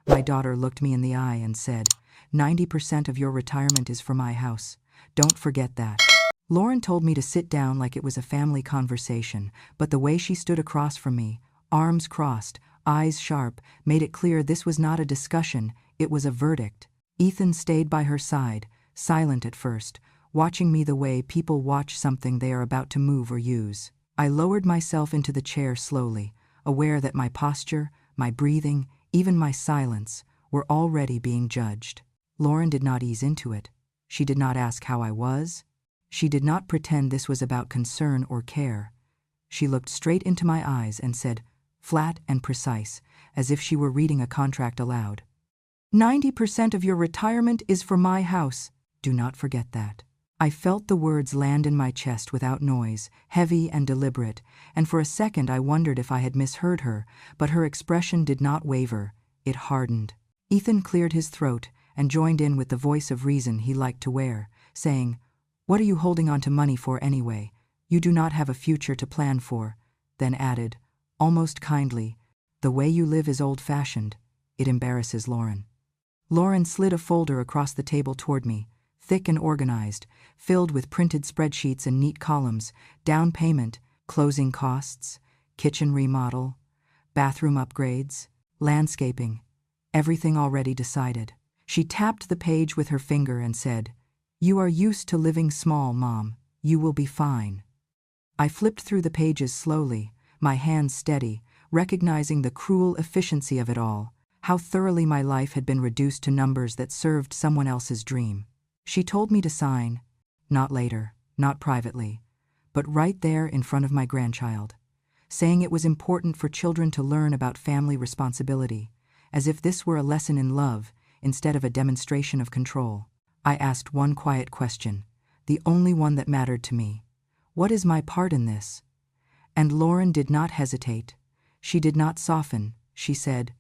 My daughter looked me in the eye and said, 90% of your retirement is for my house. Don't forget that. Lauren told me to sit down like it was a family conversation, but the way she stood across from me, arms crossed, eyes sharp, made it clear this was not a discussion, it was a verdict. Ethan stayed by her side, silent at first, watching me the way people watch something they are about to move or use. I lowered myself into the chair slowly, aware that my posture, my breathing, even my silence, were already being judged. Lauren did not ease into it. She did not ask how I was. She did not pretend this was about concern or care. She looked straight into my eyes and said, flat and precise, as if she were reading a contract aloud, 90% of your retirement is for my house. Do not forget that. I felt the words land in my chest without noise, heavy and deliberate, and for a second I wondered if I had misheard her, but her expression did not waver, it hardened. Ethan cleared his throat and joined in with the voice of reason he liked to wear, saying, "What are you holding on to money for anyway? You do not have a future to plan for," then added, almost kindly, "The way you live is old-fashioned. It embarrasses Lauren." Lauren slid a folder across the table toward me, thick and organized, filled with printed spreadsheets and neat columns, down payment, closing costs, kitchen remodel, bathroom upgrades, landscaping, everything already decided. She tapped the page with her finger and said, "You are used to living small, Mom. You will be fine." I flipped through the pages slowly, my hands steady, recognizing the cruel efficiency of it all, how thoroughly my life had been reduced to numbers that served someone else's dream. She told me to sign, not later, not privately, but right there in front of my grandchild, saying it was important for children to learn about family responsibility, as if this were a lesson in love instead of a demonstration of control. I asked one quiet question, the only one that mattered to me. What is my part in this? And Lauren did not hesitate. She did not soften. She said,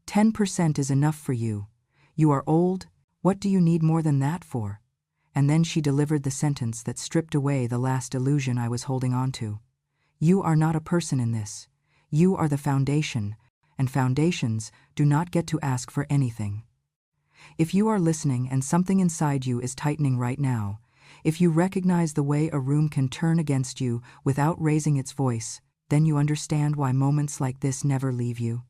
10% is enough for you. You are old. What do you need more than that for? And then she delivered the sentence that stripped away the last illusion I was holding on to. You are not a person in this. You are the foundation, and foundations do not get to ask for anything. If you are listening and something inside you is tightening right now, if you recognize the way a room can turn against you without raising its voice, then you understand why moments like this never leave you.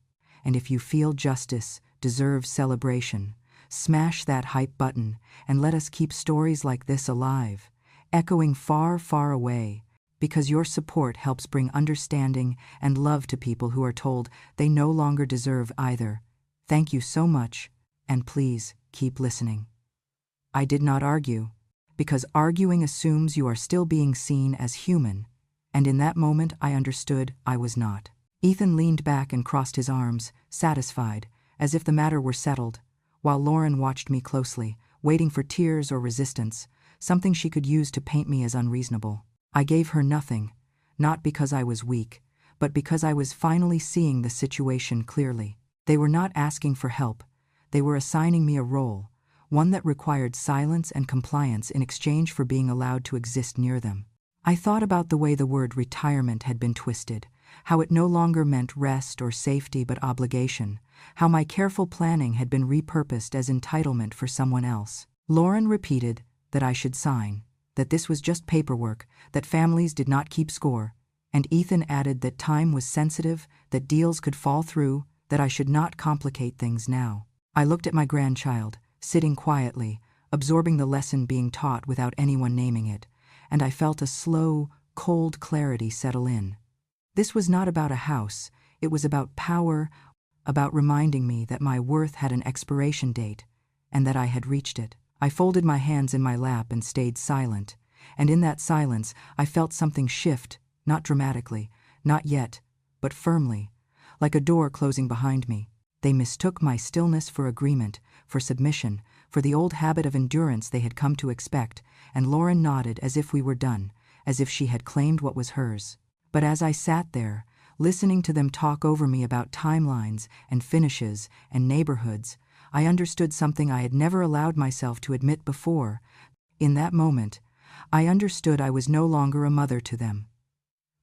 And if you feel justice deserves celebration, smash that hype button and let us keep stories like this alive, echoing far, far away, because your support helps bring understanding and love to people who are told they no longer deserve either. Thank you so much, and please keep listening. I did not argue, because arguing assumes you are still being seen as human, and in that moment I understood I was not. Ethan leaned back and crossed his arms, satisfied, as if the matter were settled, while Lauren watched me closely, waiting for tears or resistance, something she could use to paint me as unreasonable. I gave her nothing, not because I was weak, but because I was finally seeing the situation clearly. They were not asking for help. They were assigning me a role, one that required silence and compliance in exchange for being allowed to exist near them. I thought about the way the word retirement had been twisted, how it no longer meant rest or safety but obligation, how my careful planning had been repurposed as entitlement for someone else. Lauren repeated that I should sign, that this was just paperwork, that families did not keep score, and Ethan added that time was sensitive, that deals could fall through, that I should not complicate things now. I looked at my grandchild, sitting quietly, absorbing the lesson being taught without anyone naming it, and I felt a slow, cold clarity settle in. This was not about a house, it was about power, about reminding me that my worth had an expiration date, and that I had reached it. I folded my hands in my lap and stayed silent, and in that silence I felt something shift, not dramatically, not yet, but firmly, like a door closing behind me. They mistook my stillness for agreement, for submission, for the old habit of endurance they had come to expect, and Lauren nodded as if we were done, as if she had claimed what was hers. But as I sat there, listening to them talk over me about timelines and finishes and neighborhoods, I understood something I had never allowed myself to admit before. In that moment, I understood I was no longer a mother to them.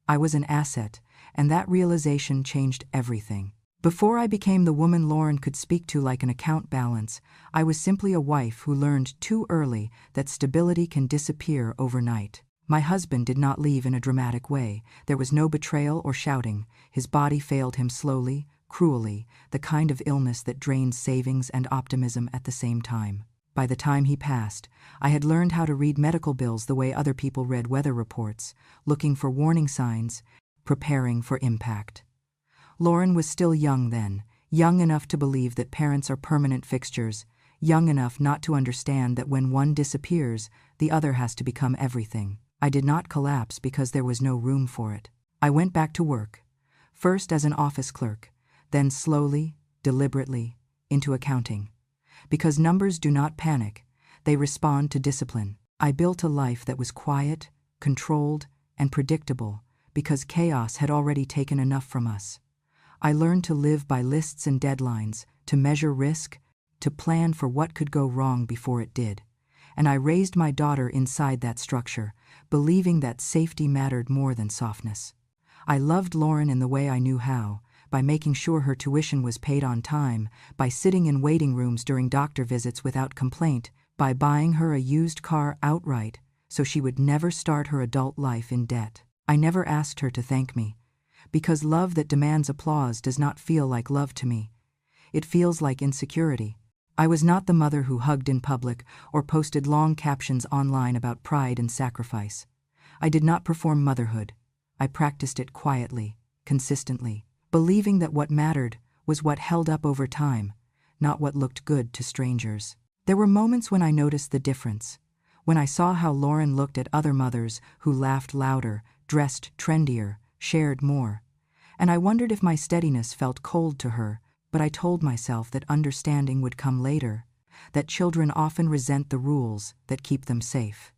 I was an asset, and that realization changed everything. Before I became the woman Lauren could speak to like an account balance, I was simply a wife who learned too early that stability can disappear overnight. My husband did not leave in a dramatic way. There was no betrayal or shouting. His body failed him slowly, cruelly, the kind of illness that drains savings and optimism at the same time. By the time he passed, I had learned how to read medical bills the way other people read weather reports, looking for warning signs, preparing for impact. Lauren was still young then, young enough to believe that parents are permanent fixtures, young enough not to understand that when one disappears, the other has to become everything. I did not collapse because there was no room for it. I went back to work, first as an office clerk, then slowly, deliberately, into accounting. Because numbers do not panic, they respond to discipline. I built a life that was quiet, controlled, and predictable because chaos had already taken enough from us. I learned to live by lists and deadlines, to measure risk, to plan for what could go wrong before it did. And I raised my daughter inside that structure, believing that safety mattered more than softness. I loved Lauren in the way I knew how, by making sure her tuition was paid on time, by sitting in waiting rooms during doctor visits without complaint, by buying her a used car outright so she would never start her adult life in debt. I never asked her to thank me, because love that demands applause does not feel like love to me. It feels like insecurity. I was not the mother who hugged in public or posted long captions online about pride and sacrifice. I did not perform motherhood. I practiced it quietly, consistently, believing that what mattered was what held up over time, not what looked good to strangers. There were moments when I noticed the difference, when I saw how Lauren looked at other mothers who laughed louder, dressed trendier, shared more. And I wondered if my steadiness felt cold to her, but I told myself that understanding would come later, that children often resent the rules that keep them safe.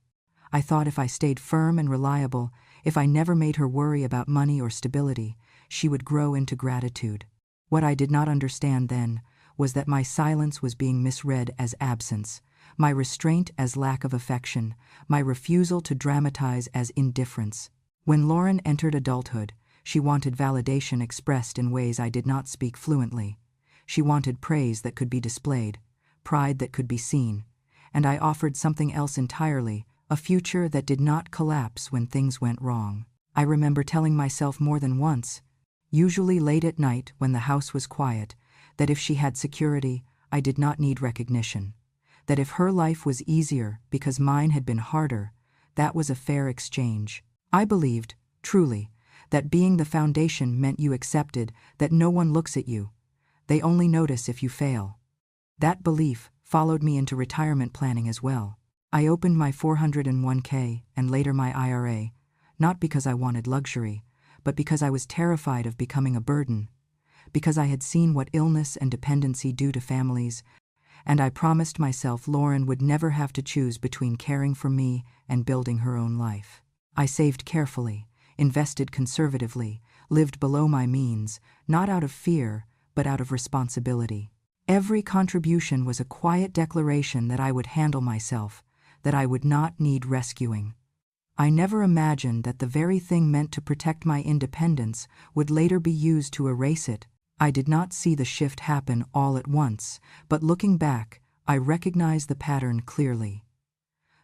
I thought if I stayed firm and reliable, if I never made her worry about money or stability, she would grow into gratitude. What I did not understand then was that my silence was being misread as absence, my restraint as lack of affection, my refusal to dramatize as indifference. When Lauren entered adulthood, she wanted validation expressed in ways I did not speak fluently. She wanted praise that could be displayed, pride that could be seen, and I offered something else entirely, a future that did not collapse when things went wrong. I remember telling myself more than once, usually late at night when the house was quiet, that if she had security, I did not need recognition. That if her life was easier because mine had been harder, that was a fair exchange. I believed, truly, that being the foundation meant you accepted that no one looks at you. They only notice if you fail. That belief followed me into retirement planning as well. I opened my 401k and later my IRA, not because I wanted luxury, but because I was terrified of becoming a burden, because I had seen what illness and dependency do to families, and I promised myself Lauren would never have to choose between caring for me and building her own life. I saved carefully, invested conservatively, lived below my means, not out of fear, but out of responsibility. Every contribution was a quiet declaration that I would handle myself, that I would not need rescuing. I never imagined that the very thing meant to protect my independence would later be used to erase it. I did not see the shift happen all at once, but looking back, I recognized the pattern clearly.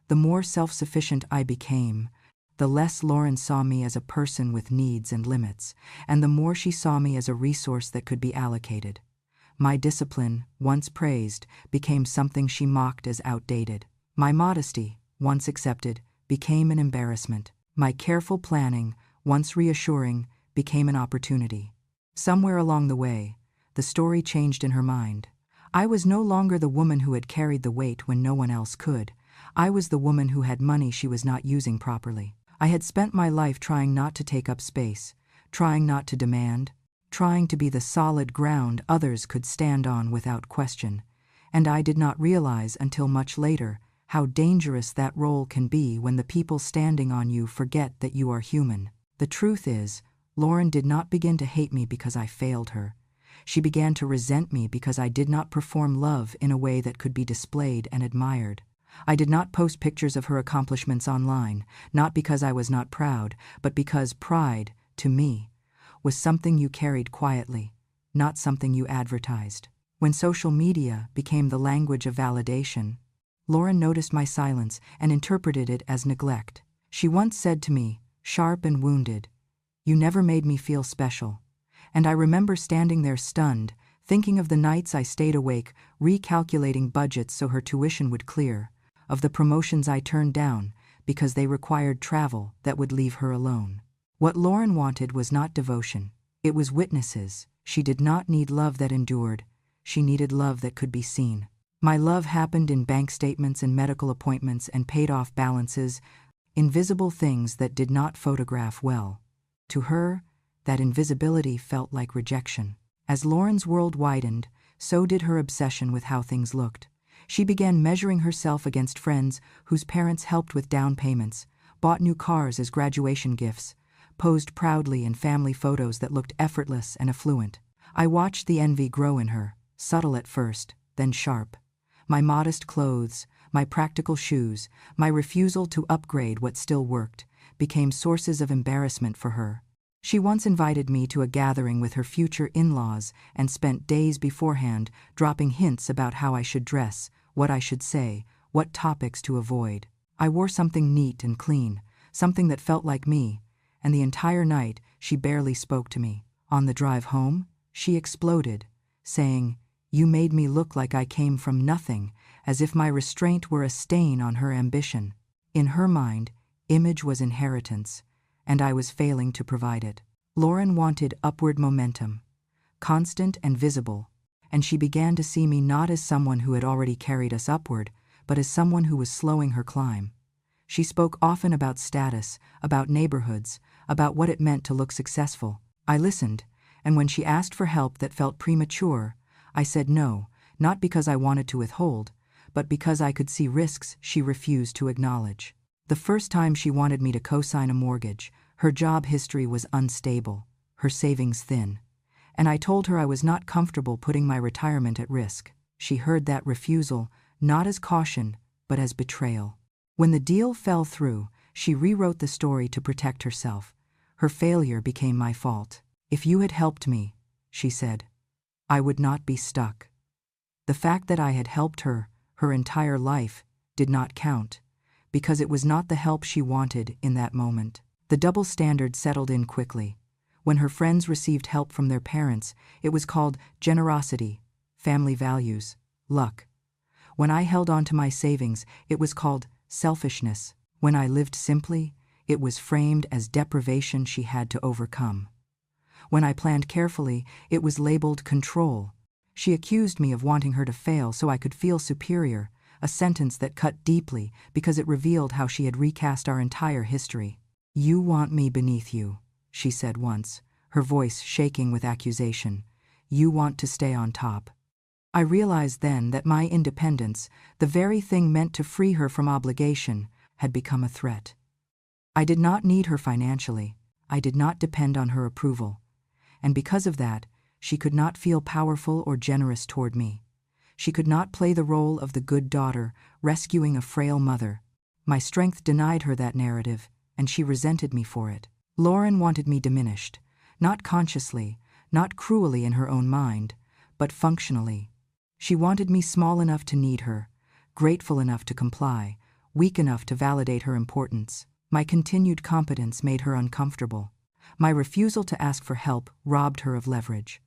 The more self-sufficient I became, the less Lauren saw me as a person with needs and limits, and the more she saw me as a resource that could be allocated. My discipline, once praised, became something she mocked as outdated. My modesty, once accepted, became an embarrassment. My careful planning, once reassuring, became an opportunity. Somewhere along the way, the story changed in her mind. I was no longer the woman who had carried the weight when no one else could. I was the woman who had money she was not using properly. I had spent my life trying not to take up space, trying not to demand, trying to be the solid ground others could stand on without question, and I did not realize until much later how dangerous that role can be when the people standing on you forget that you are human. The truth is, Lauren did not begin to hate me because I failed her. She began to resent me because I did not perform love in a way that could be displayed and admired. I did not post pictures of her accomplishments online, not because I was not proud, but because pride, to me, was something you carried quietly, not something you advertised. When social media became the language of validation, Lauren noticed my silence and interpreted it as neglect. She once said to me, sharp and wounded, "You never made me feel special." And I remember standing there stunned, thinking of the nights I stayed awake, recalculating budgets so her tuition would clear, of the promotions I turned down because they required travel that would leave her alone. What Lauren wanted was not devotion. It was witnesses. She did not need love that endured. She needed love that could be seen. My love happened in bank statements and medical appointments and paid-off balances, invisible things that did not photograph well. To her, that invisibility felt like rejection. As Lauren's world widened, so did her obsession with how things looked. She began measuring herself against friends whose parents helped with down payments, bought new cars as graduation gifts, posed proudly in family photos that looked effortless and affluent. I watched the envy grow in her, subtle at first, then sharp. My modest clothes, my practical shoes, my refusal to upgrade what still worked, became sources of embarrassment for her. She once invited me to a gathering with her future in-laws and spent days beforehand dropping hints about how I should dress, what I should say, what topics to avoid. I wore something neat and clean, something that felt like me, and the entire night she barely spoke to me. On the drive home, she exploded, saying, "You made me look like I came from nothing," as if my restraint were a stain on her ambition. In her mind, image was inheritance, and I was failing to provide it. Lauren wanted upward momentum, constant and visible, and she began to see me not as someone who had already carried us upward, but as someone who was slowing her climb. She spoke often about status, about neighborhoods, about what it meant to look successful. I listened, and when she asked for help that felt premature, I said no, not because I wanted to withhold, but because I could see risks she refused to acknowledge. The first time she wanted me to co-sign a mortgage, her job history was unstable, her savings thin, and I told her I was not comfortable putting my retirement at risk. She heard that refusal, not as caution, but as betrayal. When the deal fell through, she rewrote the story to protect herself. Her failure became my fault. "If you had helped me," she said, "I would not be stuck." The fact that I had helped her entire life, did not count, because it was not the help she wanted in that moment. The double standard settled in quickly. When her friends received help from their parents, it was called generosity, family values, luck. When I held on to my savings, it was called selfishness. When I lived simply, it was framed as deprivation she had to overcome. When I planned carefully, it was labeled control. She accused me of wanting her to fail so I could feel superior, a sentence that cut deeply because it revealed how she had recast our entire history. "You want me beneath you," she said once, her voice shaking with accusation. "You want to stay on top." I realized then that my independence, the very thing meant to free her from obligation, had become a threat. I did not need her financially. I did not depend on her approval. And because of that, she could not feel powerful or generous toward me. She could not play the role of the good daughter, rescuing a frail mother. My strength denied her that narrative, and she resented me for it. Lauren wanted me diminished, not consciously, not cruelly in her own mind, but functionally. She wanted me small enough to need her, grateful enough to comply, weak enough to validate her importance. My continued competence made her uncomfortable. My refusal to ask for help robbed her of leverage.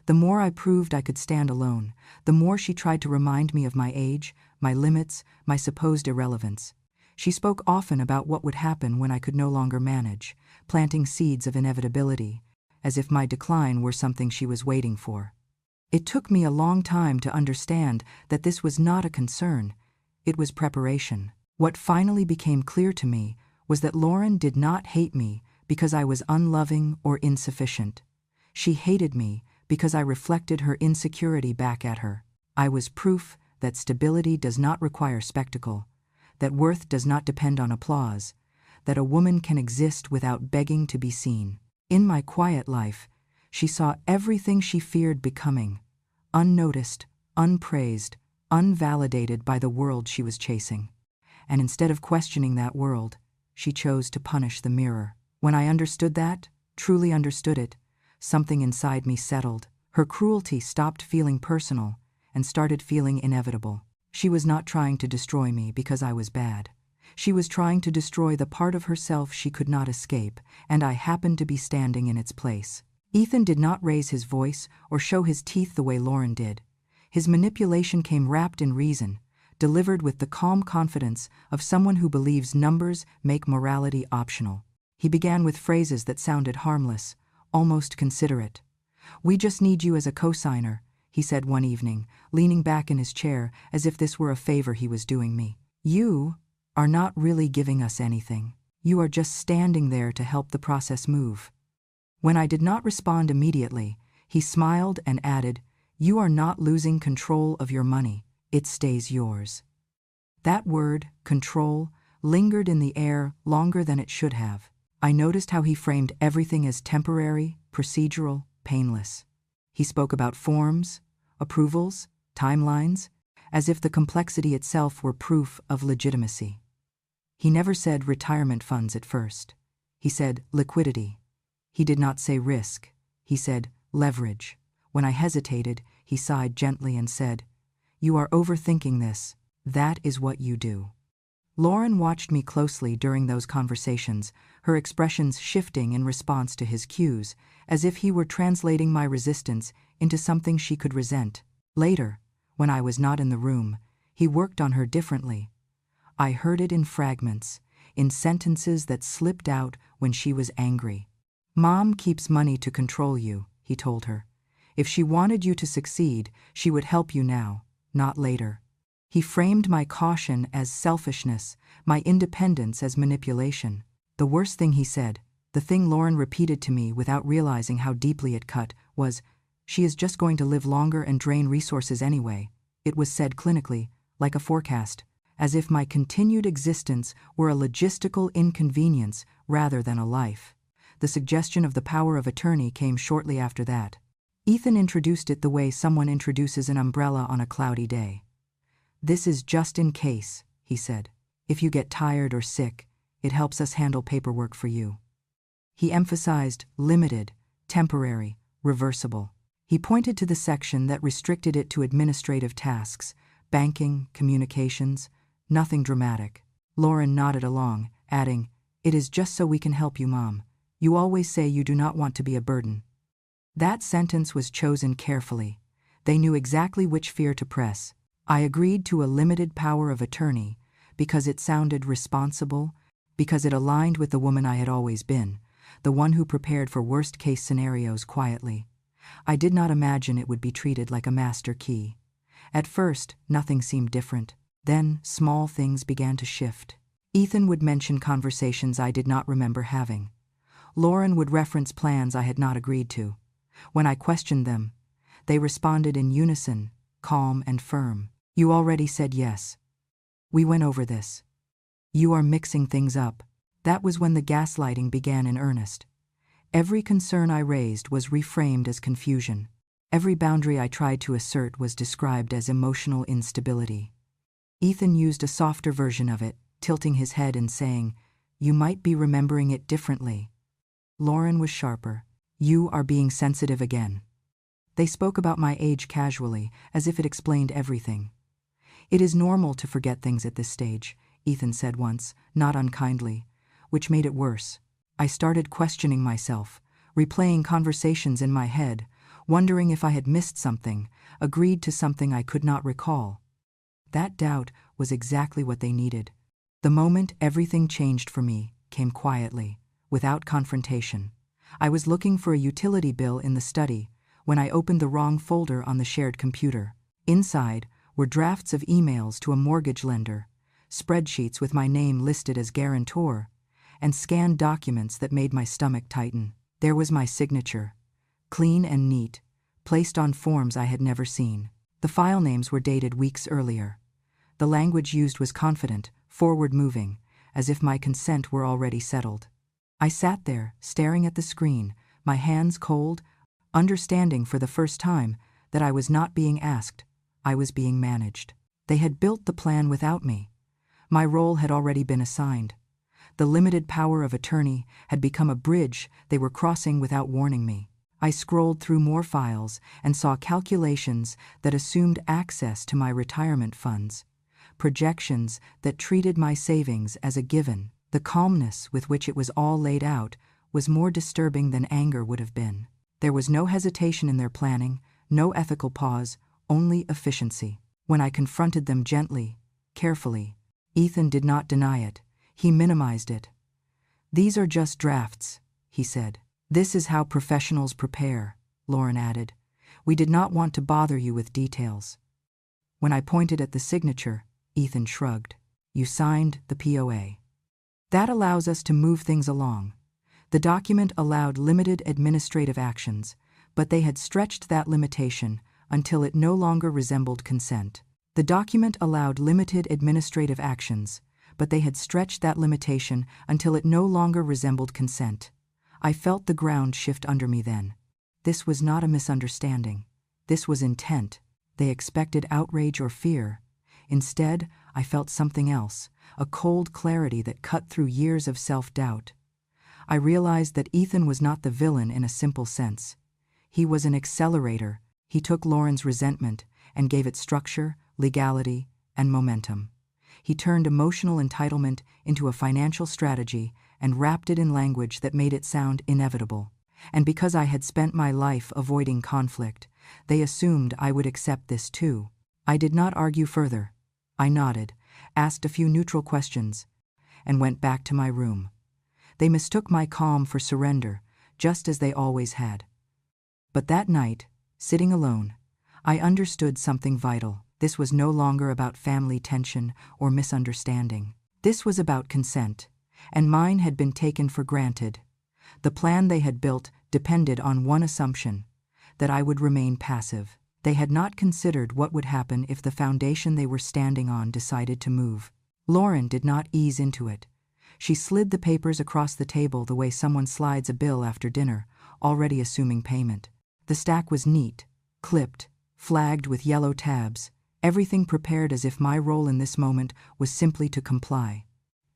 The more I proved I could stand alone, the more she tried to remind me of my age, my limits, my supposed irrelevance. She spoke often about what would happen when I could no longer manage, planting seeds of inevitability, as if my decline were something she was waiting for. It took me a long time to understand that this was not a concern, it was preparation. What finally became clear to me was that Lauren did not hate me because I was unloving or insufficient. She hated me because I reflected her insecurity back at her. I was proof that stability does not require spectacle, that worth does not depend on applause, that a woman can exist without begging to be seen. In my quiet life, she saw everything she feared becoming, unnoticed, unpraised, unvalidated by the world she was chasing. And instead of questioning that world, she chose to punish the mirror. When I understood that, truly understood it, something inside me settled. Her cruelty stopped feeling personal and started feeling inevitable. She was not trying to destroy me because I was bad. She was trying to destroy the part of herself she could not escape, and I happened to be standing in its place. Ethan did not raise his voice or show his teeth the way Lauren did. His manipulation came wrapped in reason, delivered with the calm confidence of someone who believes numbers make morality optional. He began with phrases that sounded harmless, almost considerate. "We just need you as a co-signer," he said one evening, leaning back in his chair as if this were a favor he was doing me. "You are not really giving us anything. You are just standing there to help the process move." When I did not respond immediately, he smiled and added, "You are not losing control of your money. It stays yours." That word, control, lingered in the air longer than it should have. I noticed how he framed everything as temporary, procedural, painless. He spoke about forms, approvals, timelines, as if the complexity itself were proof of legitimacy. He never said retirement funds at first. He said liquidity. He did not say risk. He said leverage. When I hesitated, he sighed gently and said, "You are overthinking this. That is what you do." Lauren watched me closely during those conversations, her expressions shifting in response to his cues, as if he were translating my resistance into something she could resent. Later, when I was not in the room, he worked on her differently. I heard it in fragments, in sentences that slipped out when she was angry. "Mom keeps money to control you," he told her. "If she wanted you to succeed, she would help you now, not later." He framed my caution as selfishness, my independence as manipulation. The worst thing he said, the thing Lauren repeated to me without realizing how deeply it cut, was, "She is just going to live longer and drain resources anyway." It was said clinically, like a forecast, as if my continued existence were a logistical inconvenience rather than a life. The suggestion of the power of attorney came shortly after that. Ethan introduced it the way someone introduces an umbrella on a cloudy day. "This is just in case," he said. "If you get tired or sick, it helps us handle paperwork for you." He emphasized limited, temporary, reversible. He pointed to the section that restricted it to administrative tasks, banking, communications, nothing dramatic. Lauren nodded along, adding, "It is just so we can help you, Mom. You always say you do not want to be a burden." That sentence was chosen carefully. They knew exactly which fear to press. I agreed to a limited power of attorney because it sounded responsible, because it aligned with the woman I had always been, the one who prepared for worst-case scenarios quietly. I did not imagine it would be treated like a master key. At first, nothing seemed different. Then, small things began to shift. Ethan would mention conversations I did not remember having. Lauren would reference plans I had not agreed to. When I questioned them, they responded in unison, calm and firm. "You already said yes. We went over this. You are mixing things up." That was when the gaslighting began in earnest. Every concern I raised was reframed as confusion. Every boundary I tried to assert was described as emotional instability. Ethan used a softer version of it, tilting his head and saying, "You might be remembering it differently." Lauren was sharper. "You are being sensitive again." They spoke about my age casually, as if it explained everything. "It is normal to forget things at this stage," Ethan said once, not unkindly, which made it worse. I started questioning myself, replaying conversations in my head, wondering if I had missed something, agreed to something I could not recall. That doubt was exactly what they needed. The moment everything changed for me came quietly, without confrontation. I was looking for a utility bill in the study when I opened the wrong folder on the shared computer. Inside were drafts of emails to a mortgage lender, spreadsheets with my name listed as guarantor, and scanned documents that made my stomach tighten. There was my signature, clean and neat, placed on forms I had never seen. The file names were dated weeks earlier. The language used was confident, forward-moving, as if my consent were already settled. I sat there, staring at the screen, my hands cold, understanding for the first time that I was not being asked, I was being managed. They had built the plan without me. My role had already been assigned. The limited power of attorney had become a bridge they were crossing without warning me. I scrolled through more files and saw calculations that assumed access to my retirement funds, projections that treated my savings as a given. The calmness with which it was all laid out was more disturbing than anger would have been. There was no hesitation in their planning, no ethical pause, only efficiency. When I confronted them gently, carefully, Ethan did not deny it. He minimized it. "These are just drafts," he said. "This is how professionals prepare," Lauren added. "We did not want to bother you with details." When I pointed at the signature, Ethan shrugged. "You signed the POA. That allows us to move things along." The document allowed limited administrative actions, but they had stretched that limitation until it no longer resembled consent. The document allowed limited administrative actions, but they had stretched that limitation until it no longer resembled consent. I felt the ground shift under me then. This was not a misunderstanding. This was intent. They expected outrage or fear. Instead, I felt something else, a cold clarity that cut through years of self-doubt. I realized that Ethan was not the villain in a simple sense. He was an accelerator. He took Lauren's resentment and gave it structure, legality, and momentum. He turned emotional entitlement into a financial strategy and wrapped it in language that made it sound inevitable. And because I had spent my life avoiding conflict, they assumed I would accept this too. I did not argue further. I nodded, asked a few neutral questions, and went back to my room. They mistook my calm for surrender, just as they always had. But that night, sitting alone, I understood something vital. This was no longer about family tension or misunderstanding. This was about consent, and mine had been taken for granted. The plan they had built depended on one assumption, that I would remain passive. They had not considered what would happen if the foundation they were standing on decided to move. Lauren did not ease into it. She slid the papers across the table the way someone slides a bill after dinner, already assuming payment. The stack was neat, clipped, flagged with yellow tabs, everything prepared as if my role in this moment was simply to comply.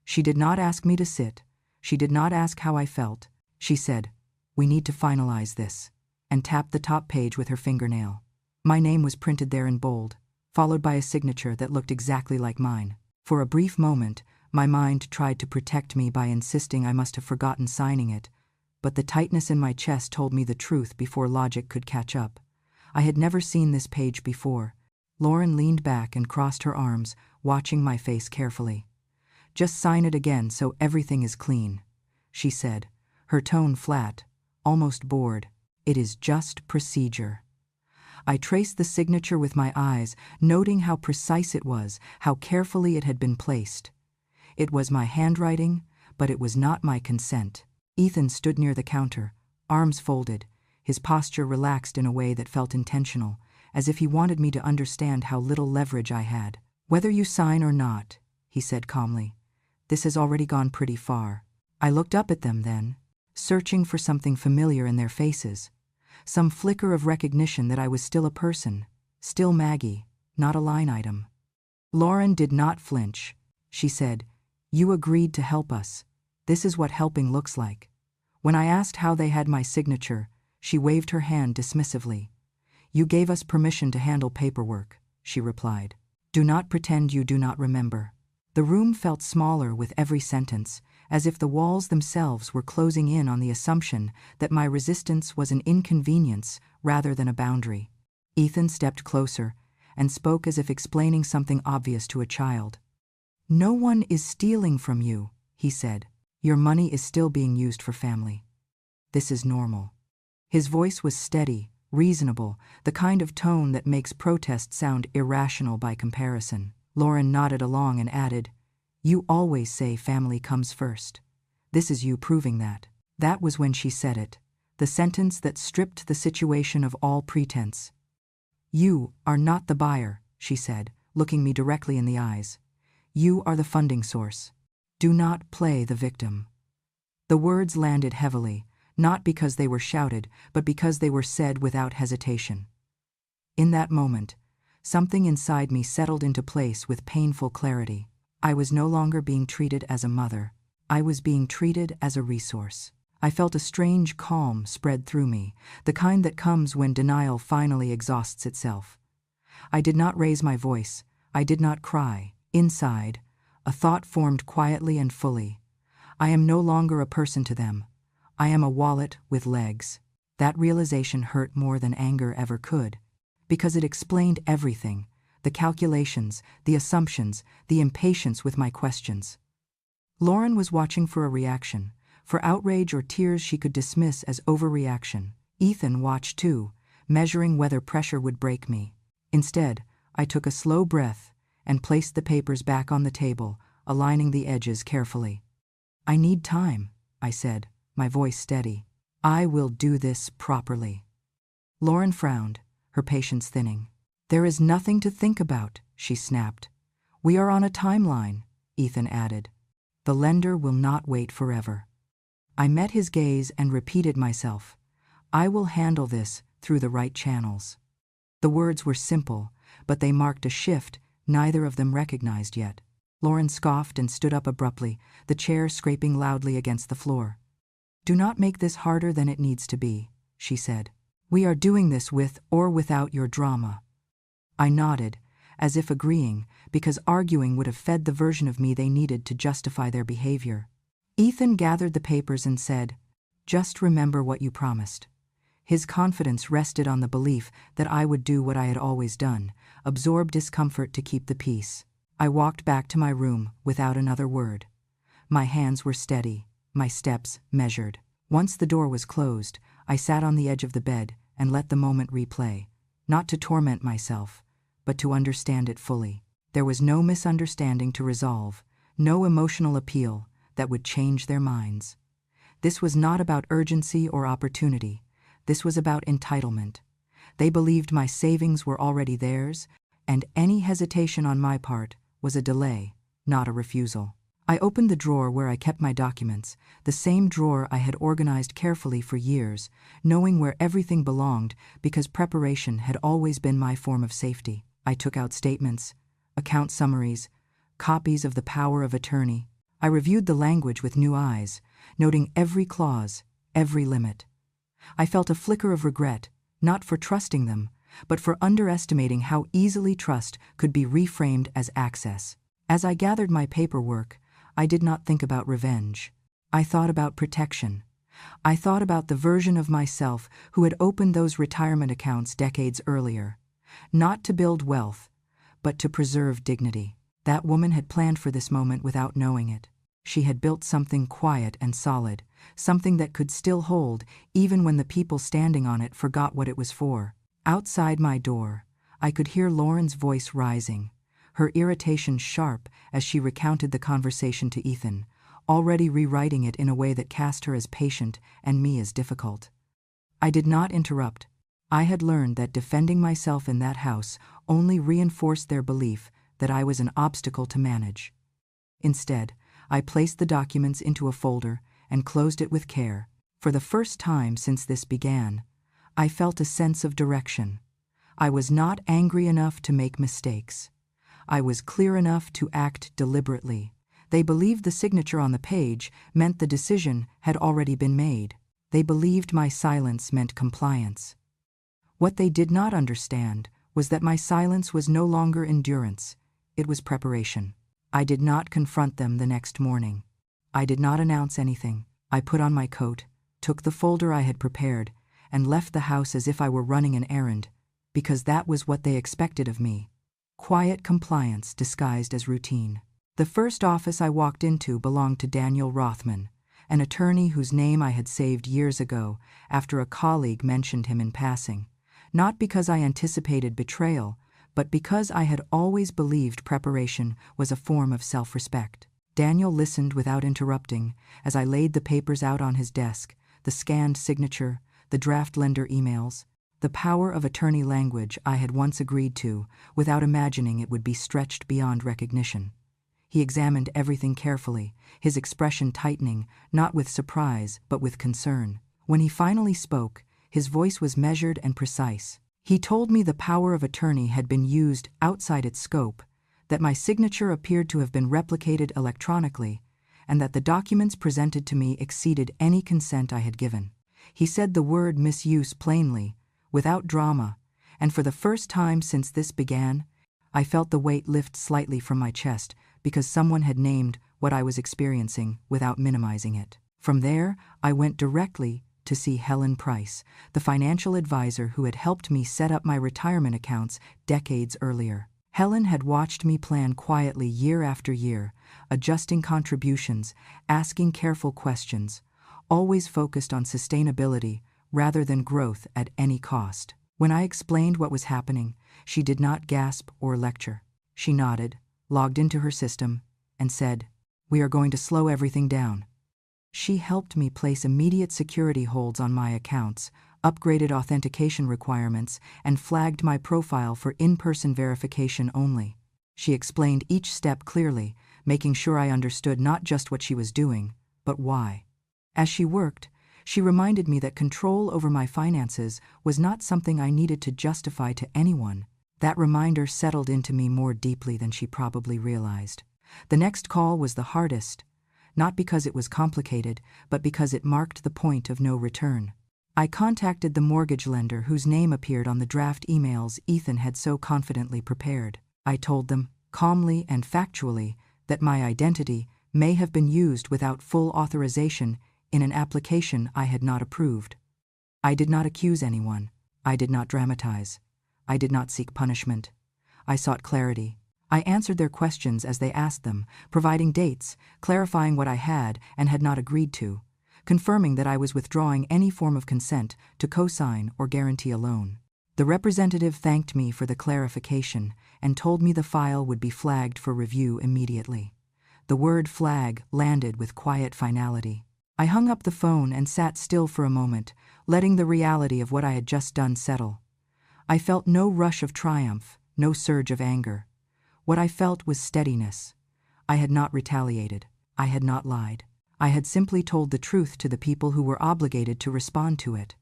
She did not ask me to sit. She did not ask how I felt. She said, "We need to finalize this," and tapped the top page with her fingernail. My name was printed there in bold, followed by a signature that looked exactly like mine. For a brief moment, my mind tried to protect me by insisting I must have forgotten signing it, but the tightness in my chest told me the truth before logic could catch up. I had never seen this page before. Lauren leaned back and crossed her arms, watching my face carefully. "Just sign it again so everything is clean," she said, her tone flat, almost bored. "It is just procedure." I traced the signature with my eyes, noting how precise it was, how carefully it had been placed. It was my handwriting, but it was not my consent. Ethan stood near the counter, arms folded, his posture relaxed in a way that felt intentional, as if he wanted me to understand how little leverage I had. "Whether you sign or not," he said calmly, "this has already gone pretty far." I looked up at them then, searching for something familiar in their faces, some flicker of recognition that I was still a person, still Maggie, not a line item. Lauren did not flinch. She said, "You agreed to help us. This is what helping looks like." When I asked how they had my signature, she waved her hand dismissively. "You gave us permission to handle paperwork," she replied. "Do not pretend you do not remember." The room felt smaller with every sentence, as if the walls themselves were closing in on the assumption that my resistance was an inconvenience rather than a boundary. Ethan stepped closer and spoke as if explaining something obvious to a child. "No one is stealing from you," he said. "Your money is still being used for family. This is normal." His voice was steady, reasonable, the kind of tone that makes protest sound irrational by comparison. Lauren nodded along and added, "You always say family comes first. This is you proving that." That was when she said it, the sentence that stripped the situation of all pretense. "You are not the buyer," she said, looking me directly in the eyes. "You are the funding source. Do not play the victim." The words landed heavily, not because they were shouted, but because they were said without hesitation. In that moment, something inside me settled into place with painful clarity. I was no longer being treated as a mother. I was being treated as a resource. I felt a strange calm spread through me, the kind that comes when denial finally exhausts itself. I did not raise my voice. I did not cry. Inside, a thought formed quietly and fully. I am no longer a person to them. I am a wallet with legs. That realization hurt more than anger ever could, because it explained everything: the calculations, the assumptions, the impatience with my questions. Lauren was watching for a reaction, for outrage or tears she could dismiss as overreaction. Ethan watched too, measuring whether pressure would break me. Instead, I took a slow breath and placed the papers back on the table, aligning the edges carefully. "I need time," I said, my voice steady. "I will do this properly." Lauren frowned, her patience thinning. "There is nothing to think about," she snapped. "We are on a timeline," Ethan added. "The lender will not wait forever." I met his gaze and repeated myself. "I will handle this through the right channels." The words were simple, but they marked a shift neither of them recognized yet. Lauren scoffed and stood up abruptly, the chair scraping loudly against the floor. "Do not make this harder than it needs to be," she said. "We are doing this with or without your drama." I nodded, as if agreeing, because arguing would have fed the version of me they needed to justify their behavior. Ethan gathered the papers and said, "Just remember what you promised." His confidence rested on the belief that I would do what I had always done, absorb discomfort to keep the peace. I walked back to my room without another word. My hands were steady, my steps measured. Once the door was closed, I sat on the edge of the bed and let the moment replay, not to torment myself, but to understand it fully. There was no misunderstanding to resolve, no emotional appeal that would change their minds. This was not about urgency or opportunity. This was about entitlement. They believed my savings were already theirs, and any hesitation on my part was a delay, not a refusal. I opened the drawer where I kept my documents, the same drawer I had organized carefully for years, knowing where everything belonged because preparation had always been my form of safety. I took out statements, account summaries, copies of the power of attorney. I reviewed the language with new eyes, noting every clause, every limit. I felt a flicker of regret, not for trusting them, but for underestimating how easily trust could be reframed as access. As I gathered my paperwork, I did not think about revenge. I thought about protection. I thought about the version of myself who had opened those retirement accounts decades earlier, not to build wealth, but to preserve dignity. That woman had planned for this moment without knowing it. She had built something quiet and solid, something that could still hold even when the people standing on it forgot what it was for. Outside my door, I could hear Lauren's voice rising, her irritation sharp as she recounted the conversation to Ethan, already rewriting it in a way that cast her as patient and me as difficult. I did not interrupt. I had learned that defending myself in that house only reinforced their belief that I was an obstacle to manage. Instead, I placed the documents into a folder and closed it with care. For the first time since this began, I felt a sense of direction. I was not angry enough to make mistakes. I was clear enough to act deliberately. They believed the signature on the page meant the decision had already been made. They believed my silence meant compliance. What they did not understand was that my silence was no longer endurance, it was preparation. I did not confront them the next morning. I did not announce anything. I put on my coat, took the folder I had prepared, and left the house as if I were running an errand, because that was what they expected of me. Quiet compliance disguised as routine. The first office I walked into belonged to Daniel Rothman, an attorney whose name I had saved years ago after a colleague mentioned him in passing, not because I anticipated betrayal, but because I had always believed preparation was a form of self-respect. Daniel listened without interrupting as I laid the papers out on his desk, the scanned signature, the draft lender emails, the power of attorney language I had once agreed to without imagining it would be stretched beyond recognition. He examined everything carefully, his expression tightening, not with surprise, but with concern. When he finally spoke, his voice was measured and precise. He told me the power of attorney had been used outside its scope, that my signature appeared to have been replicated electronically, and that the documents presented to me exceeded any consent I had given. He said the word misuse plainly, without drama, and for the first time since this began, I felt the weight lift slightly from my chest because someone had named what I was experiencing without minimizing it. From there, I went directly to see Helen Price, the financial advisor who had helped me set up my retirement accounts decades earlier. Helen had watched me plan quietly year after year, adjusting contributions, asking careful questions, always focused on sustainability rather than growth at any cost. When I explained what was happening, she did not gasp or lecture. She nodded, logged into her system, and said, "We are going to slow everything down." She helped me place immediate security holds on my accounts, upgraded authentication requirements, and flagged my profile for in-person verification only. She explained each step clearly, making sure I understood not just what she was doing, but why. As she worked, she reminded me that control over my finances was not something I needed to justify to anyone. That reminder settled into me more deeply than she probably realized. The next call was the hardest, not because it was complicated, but because it marked the point of no return. I contacted the mortgage lender whose name appeared on the draft emails Ethan had so confidently prepared. I told them, calmly and factually, that my identity may have been used without full authorization in an application I had not approved. I did not accuse anyone. I did not dramatize. I did not seek punishment. I sought clarity. I answered their questions as they asked them, providing dates, clarifying what I had and had not agreed to, confirming that I was withdrawing any form of consent to co-sign or guarantee a loan. The representative thanked me for the clarification and told me the file would be flagged for review immediately. The word flag landed with quiet finality. I hung up the phone and sat still for a moment, letting the reality of what I had just done settle. I felt no rush of triumph, no surge of anger. What I felt was steadiness. I had not retaliated. I had not lied. I had simply told the truth to the people who were obligated to respond to it.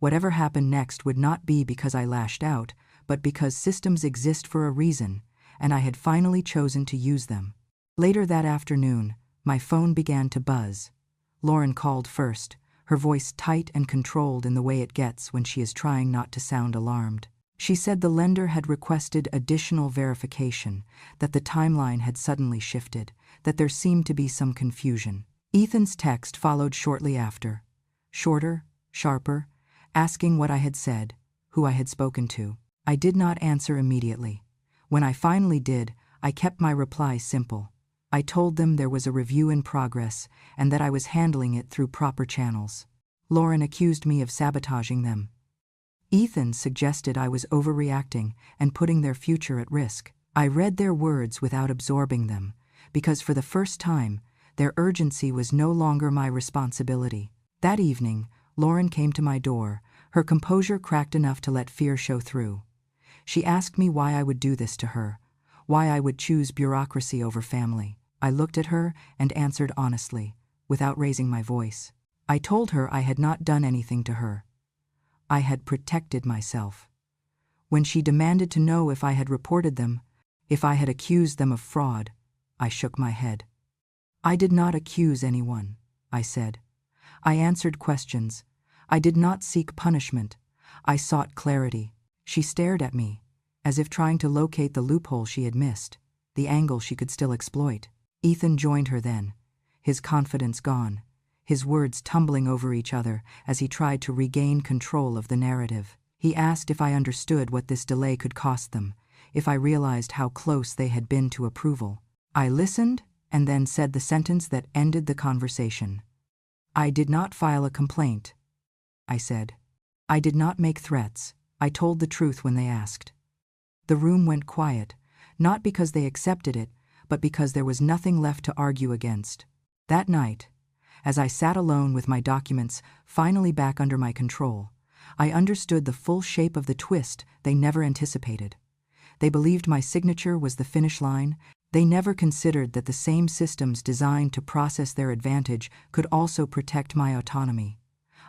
Whatever happened next would not be because I lashed out, but because systems exist for a reason, and I had finally chosen to use them. Later that afternoon, my phone began to buzz. Lauren called first, her voice tight and controlled in the way it gets when she is trying not to sound alarmed. She said the lender had requested additional verification, that the timeline had suddenly shifted, that there seemed to be some confusion. Ethan's text followed shortly after, shorter, sharper, asking what I had said, who I had spoken to. I did not answer immediately. When I finally did, I kept my reply simple. I told them there was a review in progress and that I was handling it through proper channels. Lauren accused me of sabotaging them. Ethan suggested I was overreacting and putting their future at risk. I read their words without absorbing them, because for the first time, their urgency was no longer my responsibility. That evening, Lauren came to my door, her composure cracked enough to let fear show through. She asked me why I would do this to her, why I would choose bureaucracy over family. I looked at her and answered honestly, without raising my voice. I told her I had not done anything to her. I had protected myself. When she demanded to know if I had reported them, if I had accused them of fraud, I shook my head. I did not accuse anyone, I said. I answered questions. I did not seek punishment. I sought clarity. She stared at me, as if trying to locate the loophole she had missed, the angle she could still exploit. Ethan joined her then, his confidence gone, his words tumbling over each other as he tried to regain control of the narrative. He asked if I understood what this delay could cost them, if I realized how close they had been to approval. I listened and then said the sentence that ended the conversation. I did not file a complaint, I said. I did not make threats. I told the truth when they asked. The room went quiet, not because they accepted it, but because there was nothing left to argue against. That night, as I sat alone with my documents finally back under my control, I understood the full shape of the twist they never anticipated. They believed my signature was the finish line. They never considered that the same systems designed to process their advantage could also protect my autonomy.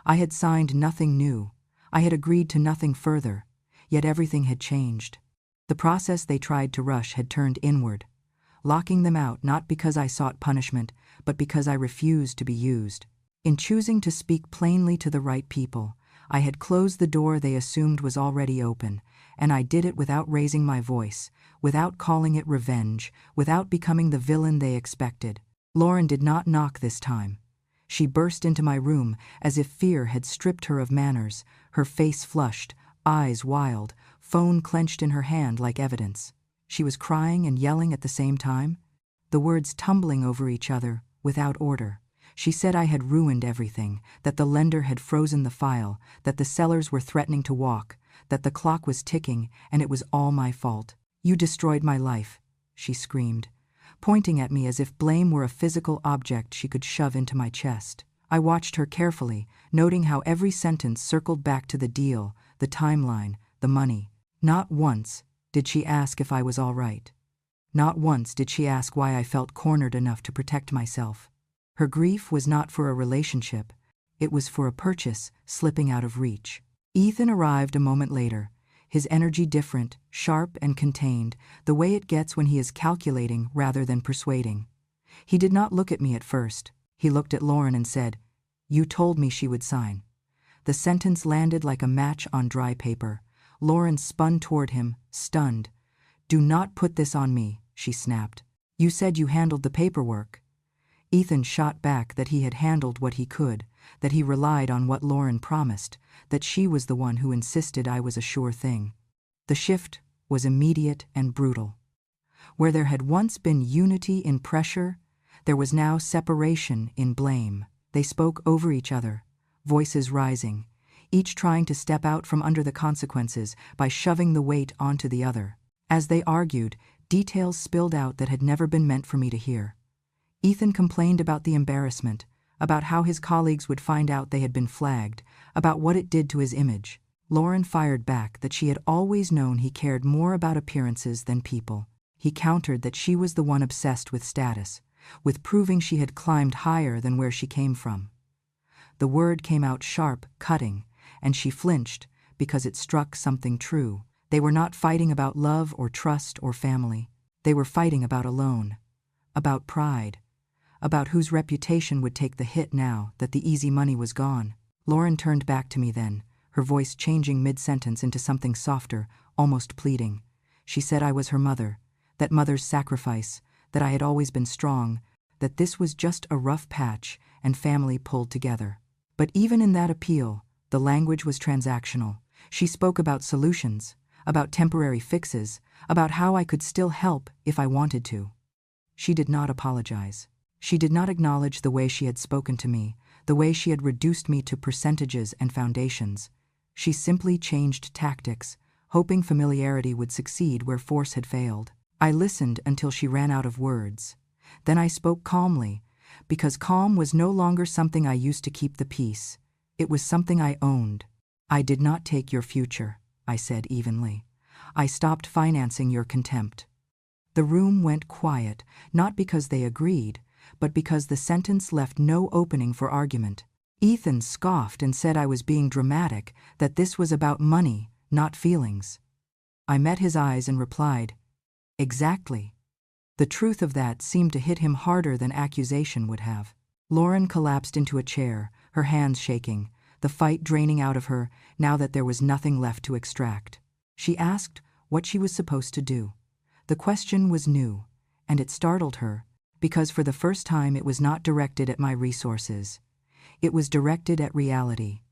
I had signed nothing new. I had agreed to nothing further, yet everything had changed. The process they tried to rush had turned inward, locking them out not because I sought punishment, but because I refused to be used. In choosing to speak plainly to the right people, I had closed the door they assumed was already open, and I did it without raising my voice, without calling it revenge, without becoming the villain they expected. Lauren did not knock this time. She burst into my room as if fear had stripped her of manners, her face flushed, eyes wild, phone clenched in her hand like evidence. She was crying and yelling at the same time, the words tumbling over each other, without order. She said I had ruined everything, that the lender had frozen the file, that the sellers were threatening to walk, that the clock was ticking, and it was all my fault. "You destroyed my life," she screamed, pointing at me as if blame were a physical object she could shove into my chest. I watched her carefully, noting how every sentence circled back to the deal, the timeline, the money. Not once did she ask if I was all right. Not once did she ask why I felt cornered enough to protect myself. Her grief was not for a relationship, it was for a purchase slipping out of reach. Ethan arrived a moment later, his energy different, sharp and contained, the way it gets when he is calculating rather than persuading. He did not look at me at first. He looked at Lauren and said, "You told me she would sign." The sentence landed like a match on dry paper. Lauren spun toward him, stunned. "Do not put this on me," she snapped. "You said you handled the paperwork." Ethan shot back that he had handled what he could, that he relied on what Lauren promised, that she was the one who insisted I was a sure thing. The shift was immediate and brutal. Where there had once been unity in pressure, there was now separation in blame. They spoke over each other, voices rising, each trying to step out from under the consequences by shoving the weight onto the other. As they argued, details spilled out that had never been meant for me to hear. Ethan complained about the embarrassment, about how his colleagues would find out they had been flagged, about what it did to his image. Lauren fired back that she had always known he cared more about appearances than people. He countered that she was the one obsessed with status, with proving she had climbed higher than where she came from. The word came out sharp, cutting, and she flinched because it struck something true. They were not fighting about love or trust or family. They were fighting about alone, about pride, about whose reputation would take the hit now that the easy money was gone. Lauren turned back to me then, her voice changing mid-sentence into something softer, almost pleading. She said I was her mother, that mother's sacrifice, that I had always been strong, that this was just a rough patch and family pulled together. But even in that appeal, the language was transactional. She spoke about solutions, about temporary fixes, about how I could still help if I wanted to. She did not apologize. She did not acknowledge the way she had spoken to me, the way she had reduced me to percentages and foundations. She simply changed tactics, hoping familiarity would succeed where force had failed. I listened until she ran out of words. Then I spoke calmly, because calm was no longer something I used to keep the peace. It was something I owned. "I did not take your future," I said evenly. "I stopped financing your contempt." The room went quiet, not because they agreed, but because the sentence left no opening for argument. Ethan scoffed and said I was being dramatic, that this was about money, not feelings. I met his eyes and replied, "Exactly." The truth of that seemed to hit him harder than accusation would have. Lauren collapsed into a chair, her hands shaking, the fight draining out of her now that there was nothing left to extract. She asked what she was supposed to do. The question was new, and it startled her, because for the first time it was not directed at my resources. It was directed at reality.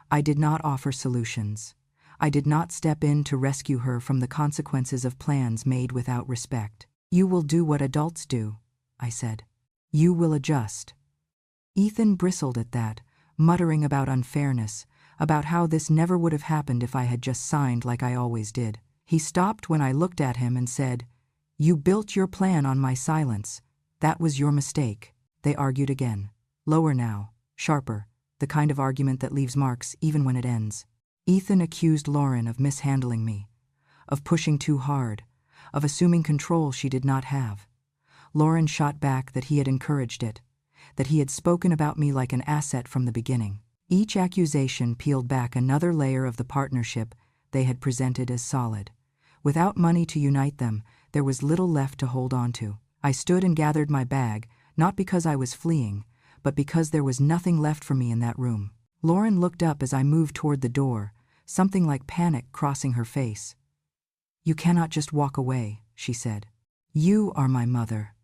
I did not offer solutions. I did not step in to rescue her from the consequences of plans made without respect. "You will do what adults do," I said. "You will adjust." Ethan bristled at that, muttering about unfairness, about how this never would have happened if I had just signed like I always did. He stopped when I looked at him and said, "You built your plan on my silence. That was your mistake." They argued again, lower now, sharper, the kind of argument that leaves marks even when it ends. Ethan accused Lauren of mishandling me, of pushing too hard, of assuming control she did not have. Lauren shot back that he had encouraged it, that he had spoken about me like an asset from the beginning. Each accusation peeled back another layer of the partnership they had presented as solid. Without money to unite them, there was little left to hold on to. I stood and gathered my bag, not because I was fleeing, but because there was nothing left for me in that room. Lauren looked up as I moved toward the door, something like panic crossing her face. "You cannot just walk away," she said. "You are my mother."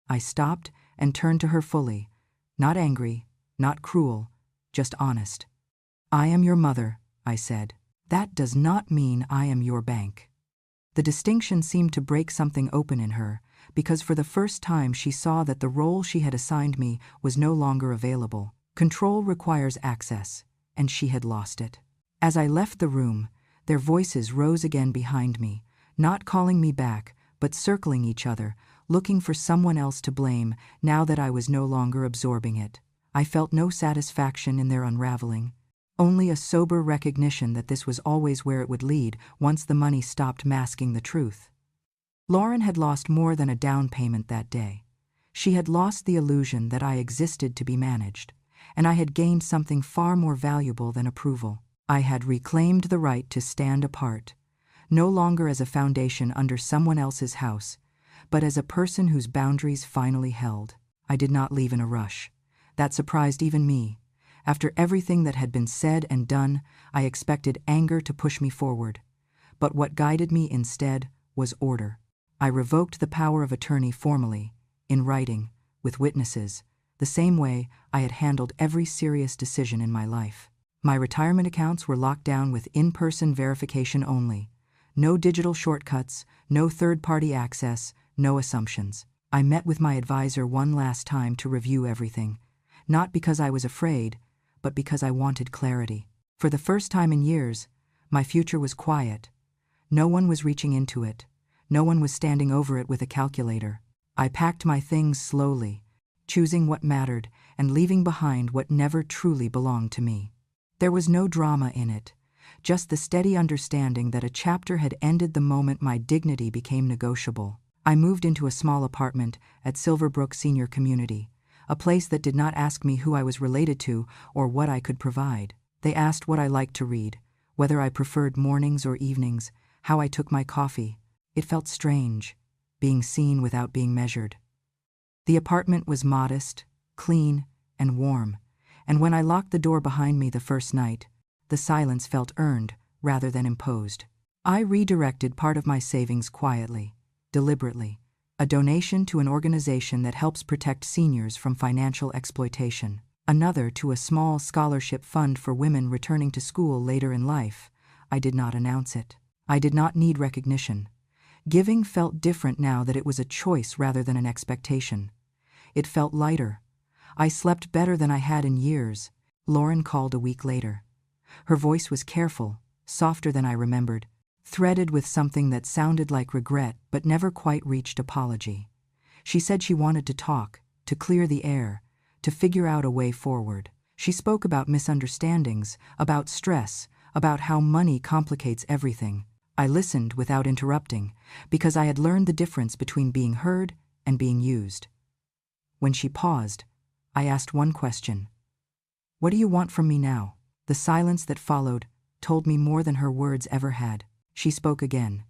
I stopped and turned to her fully, not angry, not cruel, just honest. "I am your mother," I said. "That does not mean I am your bank." The distinction seemed to break something open in her, because for the first time she saw that the role she had assigned me was no longer available. Control requires access, and she had lost it. As I left the room, their voices rose again behind me, not calling me back, but circling each other, looking for someone else to blame now that I was no longer absorbing it. I felt no satisfaction in their unraveling, only a sober recognition that this was always where it would lead once the money stopped masking the truth. Lauren had lost more than a down payment that day. She had lost the illusion that I existed to be managed, and I had gained something far more valuable than approval. I had reclaimed the right to stand apart, no longer as a foundation under someone else's house, but as a person whose boundaries finally held. I did not leave in a rush. That surprised even me. After everything that had been said and done, I expected anger to push me forward. But what guided me instead was order. I revoked the power of attorney formally, in writing, with witnesses, the same way I had handled every serious decision in my life. My retirement accounts were locked down with in-person verification only. No digital shortcuts, no third-party access, no assumptions. I met with my advisor one last time to review everything, not because I was afraid, but because I wanted clarity. For the first time in years, my future was quiet. No one was reaching into it. No one was standing over it with a calculator. I packed my things slowly, choosing what mattered and leaving behind what never truly belonged to me. There was no drama in it, just the steady understanding that a chapter had ended the moment my dignity became negotiable. I moved into a small apartment at Silverbrook Senior Community, a place that did not ask me who I was related to or what I could provide. They asked what I liked to read, whether I preferred mornings or evenings, how I took my coffee. It felt strange, being seen without being measured. The apartment was modest, clean, and warm, and when I locked the door behind me the first night, the silence felt earned rather than imposed. I redirected part of my savings quietly, deliberately, a donation to an organization that helps protect seniors from financial exploitation, another to a small scholarship fund for women returning to school later in life. I did not announce it. I did not need recognition. Giving felt different now that it was a choice rather than an expectation. It felt lighter. I slept better than I had in years. Lauren called a week later. Her voice was careful, softer than I remembered, threaded with something that sounded like regret but never quite reached apology. She said she wanted to talk, to clear the air, to figure out a way forward. She spoke about misunderstandings, about stress, about how money complicates everything. I listened without interrupting, because I had learned the difference between being heard and being used. When she paused, I asked one question. "What do you want from me now?" The silence that followed told me more than her words ever had. She spoke again,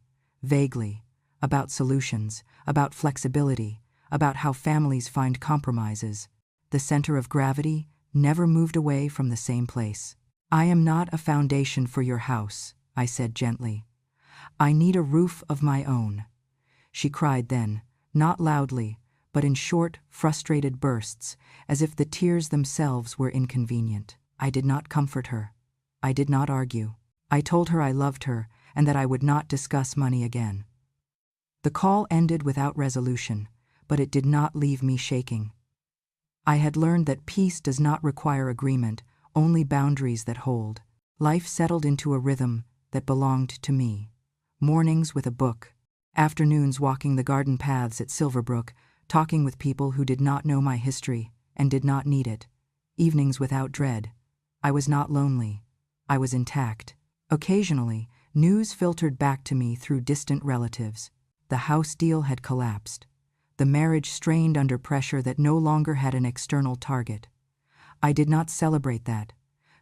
vaguely, about solutions, about flexibility, about how families find compromises. The center of gravity never moved away from the same place. "I am not a foundation for your house," I said gently. "I need a roof of my own." She cried then, not loudly, but in short, frustrated bursts, as if the tears themselves were inconvenient. I did not comfort her. I did not argue. I told her I loved her and that I would not discuss money again. The call ended without resolution, but it did not leave me shaking. I had learned that peace does not require agreement, only boundaries that hold. Life settled into a rhythm that belonged to me. Mornings with a book, afternoons walking the garden paths at Silverbrook, talking with people who did not know my history and did not need it. Evenings without dread. I was not lonely. I was intact. Occasionally, news filtered back to me through distant relatives. The house deal had collapsed. The marriage strained under pressure that no longer had an external target. I did not celebrate that.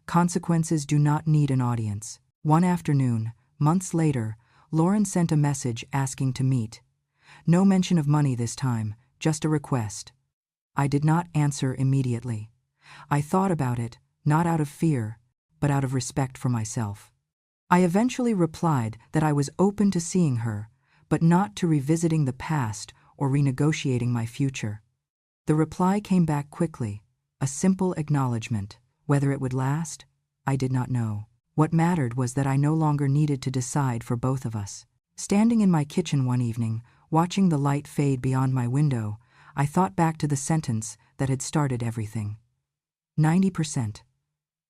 Consequences do not need an audience. One afternoon, months later, Lauren sent a message asking to meet. No mention of money this time, just a request. I did not answer immediately. I thought about it, not out of fear, but out of respect for myself. I eventually replied that I was open to seeing her, but not to revisiting the past or renegotiating my future. The reply came back quickly, a simple acknowledgement. Whether it would last, I did not know. What mattered was that I no longer needed to decide for both of us. Standing in my kitchen one evening, watching the light fade beyond my window, I thought back to the sentence that had started everything. 90%.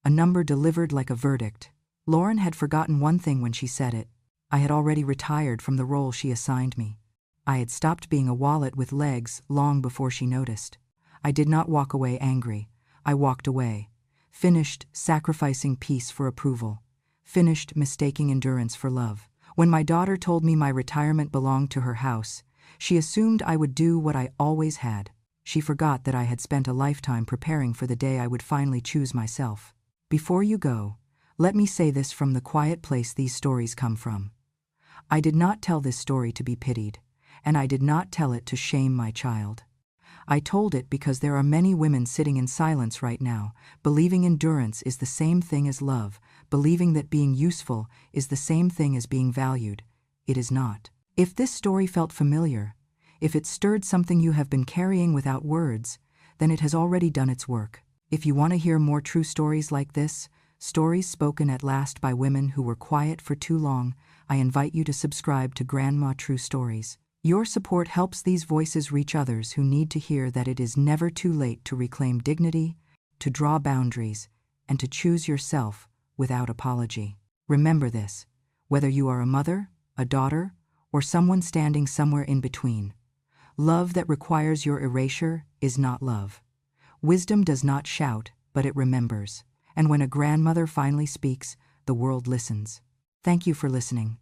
A number delivered like a verdict. Lauren had forgotten one thing when she said it. I had already retired from the role she assigned me. I had stopped being a wallet with legs long before she noticed. I did not walk away angry. I walked away. Finished sacrificing peace for approval. Finished mistaking endurance for love. When my daughter told me my retirement belonged to her house, she assumed I would do what I always had. She forgot that I had spent a lifetime preparing for the day I would finally choose myself. Before you go, let me say this from the quiet place these stories come from. I did not tell this story to be pitied, and I did not tell it to shame my child. I told it because there are many women sitting in silence right now, believing endurance is the same thing as love, believing that being useful is the same thing as being valued. It is not. If this story felt familiar, if it stirred something you have been carrying without words, then it has already done its work. If you want to hear more true stories like this, stories spoken at last by women who were quiet for too long, I invite you to subscribe to Grandma True Stories. Your support helps these voices reach others who need to hear that it is never too late to reclaim dignity, to draw boundaries, and to choose yourself without apology. Remember this, whether you are a mother, a daughter, or someone standing somewhere in between. Love that requires your erasure is not love. Wisdom does not shout, but it remembers. And when a grandmother finally speaks, the world listens. Thank you for listening.